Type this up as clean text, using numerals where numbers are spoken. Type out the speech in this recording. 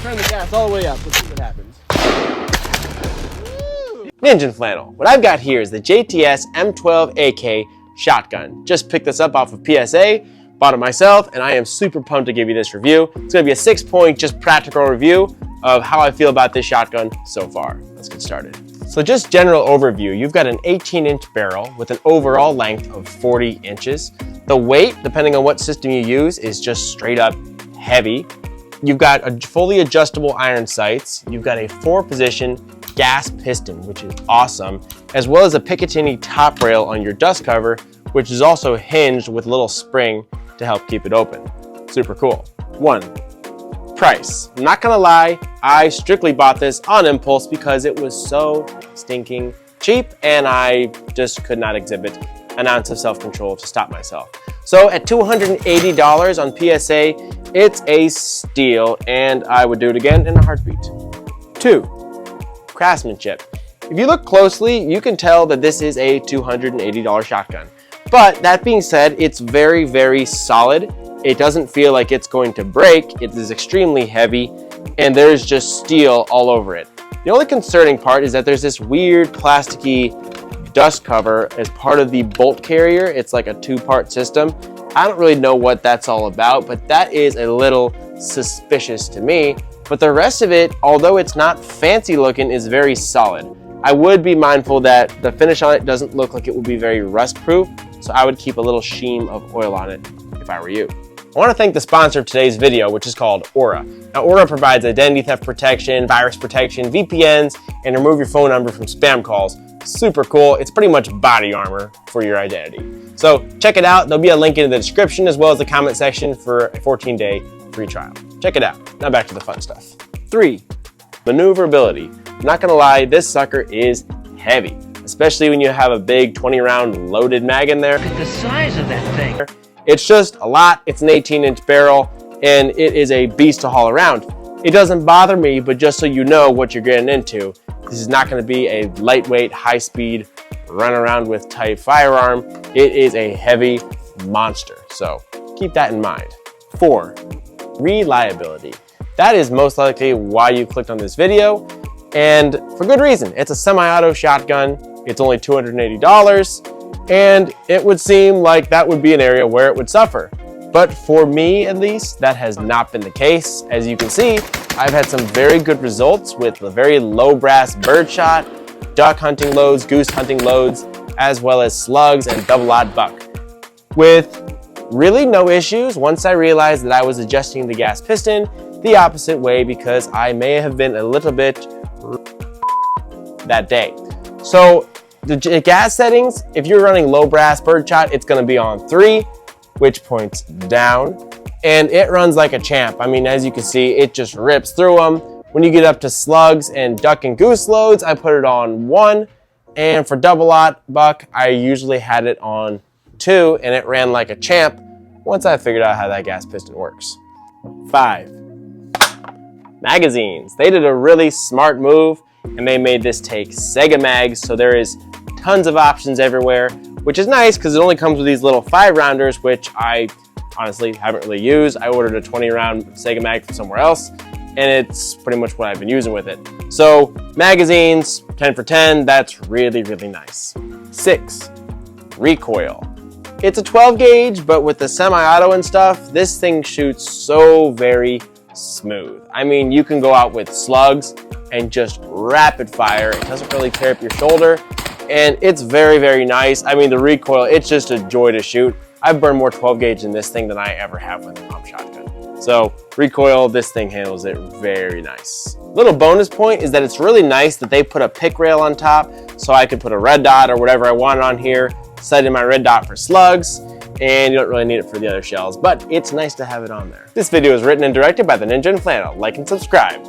turn the gas all the way up. Let's see what happens. Ninja and Flannel. What I've got here is the JTS M12AK shotgun. Just picked this up off of PSA, bought it myself, and I am super pumped to give you this review. It's gonna be a 6-point, just practical review of how I feel about this shotgun so far. Let's get started. So just general overview, you've got an 18-inch barrel with an overall length of 40 inches. The weight, depending on what system you use, is just straight up heavy. You've got a fully adjustable iron sights. You've got a 4-position gas piston, which is awesome, as well as a Picatinny top rail on your dust cover, which is also hinged with a little spring to help keep it open. Super cool. 1, price. I'm not gonna lie, I strictly bought this on impulse because it was so stinking cheap and I just could not exhibit an ounce of self-control to stop myself. So at $280 on PSA, it's a steal and I would do it again in a heartbeat. 2, Craftsmanship. If you look closely, you can tell that this is a $280 shotgun. But that being said, it's very, very solid. It doesn't feel like it's going to break. It is extremely heavy and there's just steel all over it. The only concerning part is that there's this weird plasticky dust cover as part of the bolt carrier. It's like a 2-part system. I don't really know what that's all about, but that is a little suspicious to me. But the rest of it, although it's not fancy looking, is very solid. I would be mindful that the finish on it doesn't look like it would be very rust proof, so I would keep a little sheen of oil on it if I were you. I want to thank the sponsor of today's video, which is called Aura. Now, Aura provides identity theft protection, virus protection, VPNs, and remove your phone number from spam calls. Super cool. It's pretty much body armor for your identity. So check it out. There'll be a link in the description as well as the comment section for a 14-day free trial. Check it out. Now back to the fun stuff. 3, maneuverability. I'm not gonna lie, this sucker is heavy, especially when you have a big 20-round loaded mag in there. Look at the size of that thing. It's just a lot. It's an 18-inch barrel and it is a beast to haul around. It doesn't bother me, but just so you know what you're getting into, this is not gonna be a lightweight, high-speed, run around with type firearm. It is a heavy monster, so keep that in mind. 4, reliability. That is most likely why you clicked on this video, and for good reason. It's a semi-auto shotgun. It's only $280, and it would seem like that would be an area where it would suffer. But for me, at least, that has not been the case. As you can see, I've had some very good results with the very low brass birdshot, duck hunting loads, goose hunting loads, as well as slugs and double-aught buck. With really no issues once I realized that I was adjusting the gas piston the opposite way because I may have been a little bit that day. So the gas settings, if you're running low brass birdshot, it's gonna be on 3, which points down, and it runs like a champ. I mean, as you can see, it just rips through them. When you get up to slugs and duck and goose loads, I put it on 1, and for double-aught buck, I usually had it on 2, and it ran like a champ once I figured out how that gas piston works. 5, magazines. They did a really smart move, and they made this take Sega mags, so there is tons of options everywhere, which is nice because it only comes with these little 5-rounders, which I honestly haven't really used. I ordered a 20-round Sega mag from somewhere else, and it's pretty much what I've been using with it. So magazines, 10 for 10, that's really, really nice. 6, Recoil. It's a 12 gauge, but with the semi-auto and stuff, this thing shoots so very smooth. I mean, you can go out with slugs and just rapid fire. It doesn't really tear up your shoulder, and it's very, very nice. I mean, the recoil, it's just a joy to shoot. I've burned more 12 gauge in this thing than I ever have with a pump shotgun. So recoil, this thing handles it very nice. Little bonus point is that it's really nice that they put a pick rail on top so I could put a red dot or whatever I wanted on here, set in my red dot for slugs, and you don't really need it for the other shells, but it's nice to have it on there. This video is written and directed by the Ninja and Flannel. Like and subscribe.